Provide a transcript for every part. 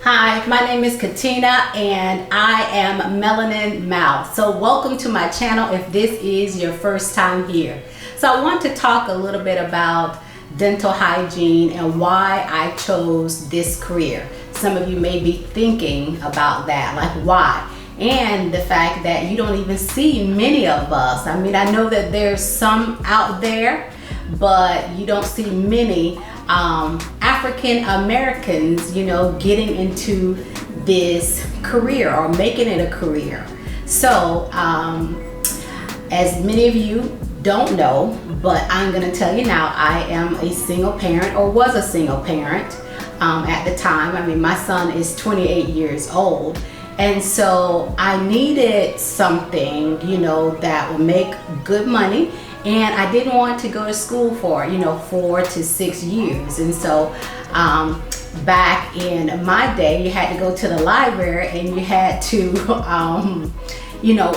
Hi, my name is Katina and I am Melanin Mouth. So welcome to my channel if this is your first time here. So I want to talk a little bit about dental hygiene and why I chose this career. Some of you may be thinking about that, like why? And the fact that you don't even see many of us. I mean, I know that there's some out there, but you don't see many African Americans, getting into this career or making it a career. So, as many of you don't know, but I'm gonna tell you now, I am a single parent, or was a single parent at the time. I mean, my son is 28 years old. And so I needed something, that would make good money. And I didn't want to go to school for, 4 to 6 years. And so back in my day, you had to go to the library and you had to,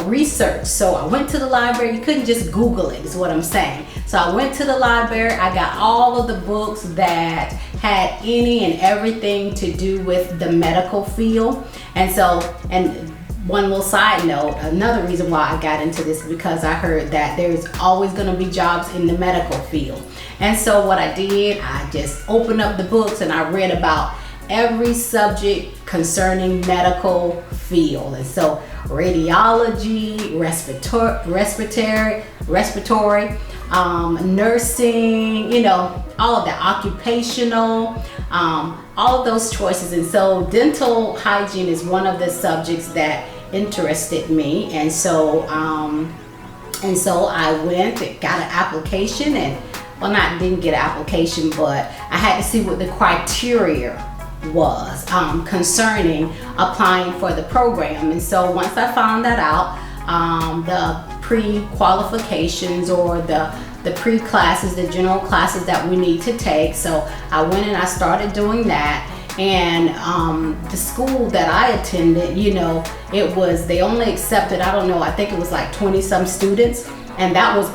research. So I went to the library. You couldn't just Google it, is what I'm saying. So I went to the library. I got all of the books that had any and everything to do with the medical field. And one little side note, another reason why I got into this is because I heard that there's always going to be jobs in the medical field. And so what I did, I just opened up the books and I read about every subject concerning medical field. And so radiology, respiratory, nursing, all of that, occupational, all of those choices. And so dental hygiene is one of the subjects that interested me. And so I went and got an application didn't get an application, but I had to see what the criteria was concerning applying for the program. And so once I found that out, the pre-qualifications or the pre-classes, the general classes that we need to take. So I went and I started doing that. And the school that I attended, they only accepted, I think it was like 20 some students. And that was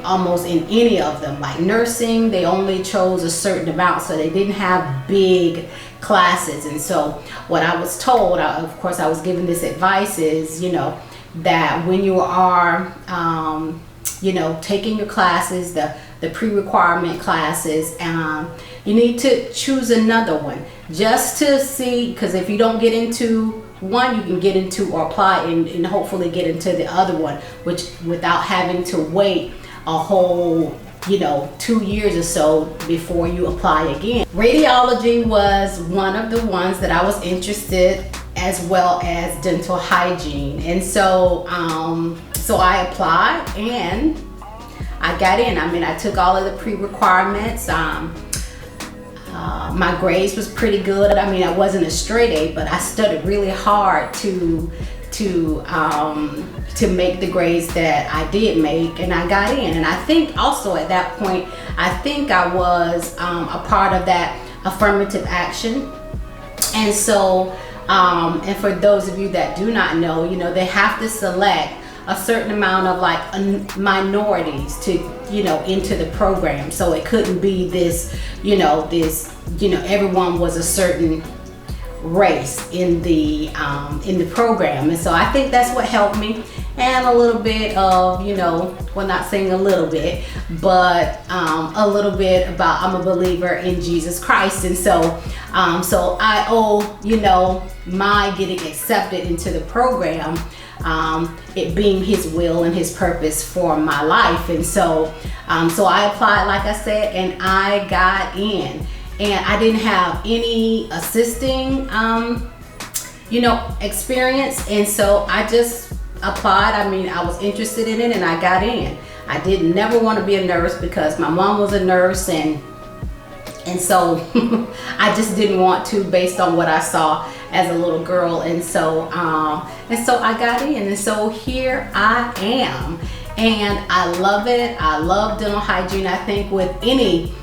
almost in any of them. Like nursing, they only chose a certain amount, so they didn't have big classes. And so what I was told, of course I was given this advice, is that when you are taking your classes, the pre-requirement classes, you need to choose another one just to see, because if you don't get into one, you can get into or apply and hopefully get into the other one, which without having to wait a whole 2 years or so before you apply again. Radiology was one of the ones that I was interested, as well as dental hygiene. And so I applied and I got in. I mean, I took all of the pre-requirements. My grades was pretty good. I mean, I wasn't a straight A, but I studied really hard to make the grades that I did make, and I got in. And I think also at that point, I was a part of that affirmative action. And so, and for those of you that do not know, they have to select a certain amount of minorities to into the program. So it couldn't be this everyone was a certain race in the program. And so I think that's what helped me, and a little bit of not saying a little bit, but a little bit about I'm a believer in Jesus Christ. And so I owe my getting accepted into the program, it being his will and his purpose for my life. And so I applied, like I said, and I got in. And I didn't have any assisting experience, and so I just applied. I mean, I was interested in it and I got in. I didn't never want to be a nurse because my mom was a nurse, and so I just didn't want to, based on what I saw as a little girl. And so I got in, and so here I am, and I love it. I love dental hygiene. I think with any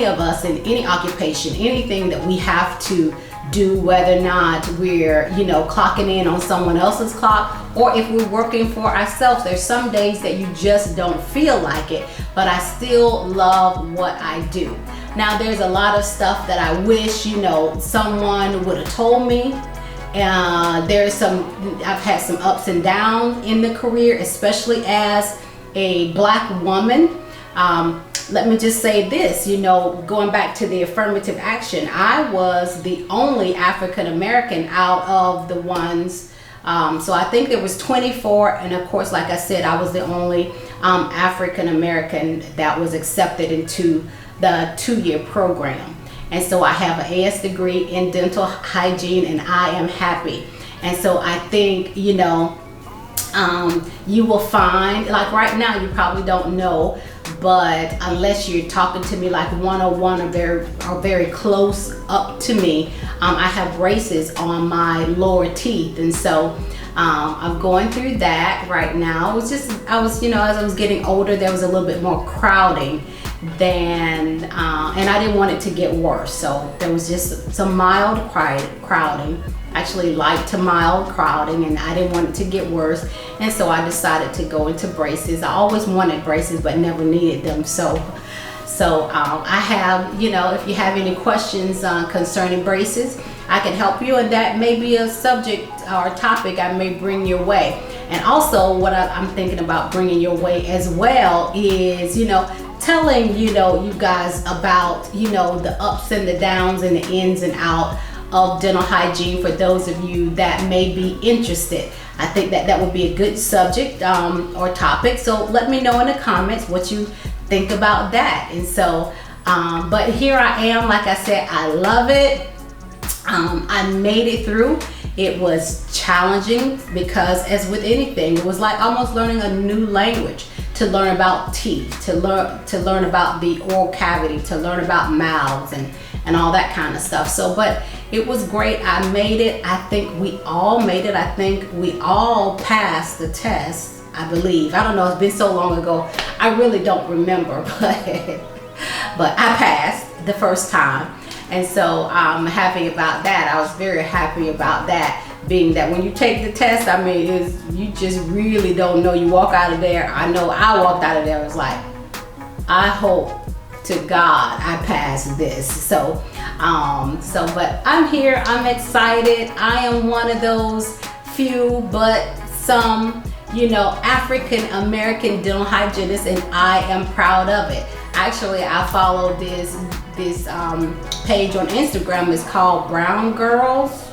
of us in any occupation, anything that we have to do, whether or not we're, clocking in on someone else's clock, or if we're working for ourselves. There's some days that you just don't feel like it, but I still love what I do. Now, there's a lot of stuff that I wish, someone would have told me. I've had some ups and downs in the career, especially as a Black woman. Let me just say this, going back to the affirmative action, I was the only African American out of the ones. So I think there was 24, and of course, like I said, I was the only African American that was accepted into the 2-year program. And so I have an AS degree in dental hygiene, and I am happy. And so I think, you will find, like right now, you probably don't know, but unless you're talking to me like one-on-one or very close up to me, I have braces on my lower teeth. And so I'm going through that right now. As I was getting older, there was a little bit more crowding and I didn't want it to get worse. So there was just some mild crowding, actually light to mild crowding, and I didn't want it to get worse. And so I decided to go into braces. I always wanted braces, but never needed them. So I have, if you have any questions concerning braces, I can help you, and that may be a subject or topic I may bring your way. And also what I'm thinking about bringing your way as well is, telling, you guys about, the ups and the downs and the ins and out of dental hygiene for those of you that may be interested. I think that would be a good subject or topic. So let me know in the comments what you think about that. And so, but here I am, like I said, I love it. I made it through. It was challenging because, as with anything, it was like almost learning a new language. To learn about teeth, to learn about the oral cavity, to learn about mouths and all that kind of stuff. So, but it was great. I made it. I think we all made it. I think we all passed the test, I believe. I don't know, it's been so long ago, I really don't remember, but I passed the first time. And so I'm happy about that. I was very happy about that, being that when you take the test, you just really don't know. You walk out of there, I know I walked out of there, it was like, I hope to God I passed this. So but I'm here, I'm excited. I am one of those few, but some, African American dental hygienists, and I am proud of it. Actually, I follow this page on Instagram. It's called Brown Girls,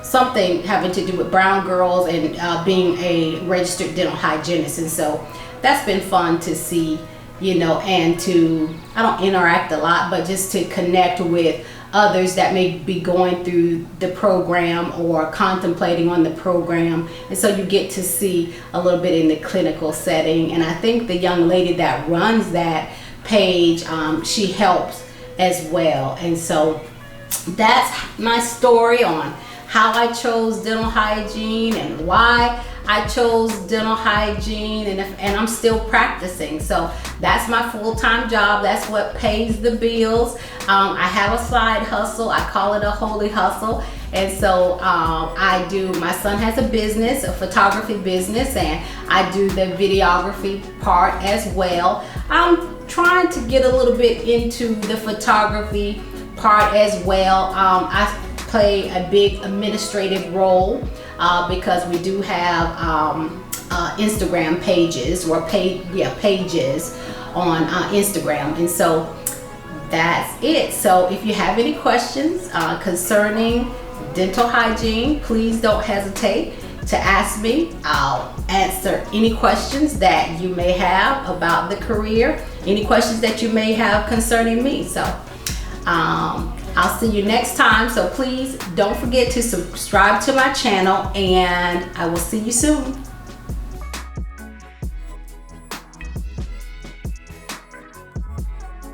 something having to do with brown girls and being a registered dental hygienist. And so that's been fun to see, and I don't interact a lot, but just to connect with others that may be going through the program or contemplating on the program. And so you get to see a little bit in the clinical setting. And I think the young lady that runs that page, she helps as well. And so that's my story on how I chose dental hygiene and why I chose dental hygiene, and I'm still practicing. So that's my full-time job. That's what pays the bills. I have a side hustle. I call it a holy hustle. And so my son has a business, a photography business, and I do the videography part as well. I'm trying to get a little bit into the photography part as well. I play a big administrative role because we do have Instagram pages or pages on Instagram, and so that's it. So if you have any questions concerning dental hygiene, please don't hesitate to ask me. I'll answer any questions that you may have about the career, any questions that you may have concerning me. So I'll see you next time. So please don't forget to subscribe to my channel, and I will see you soon.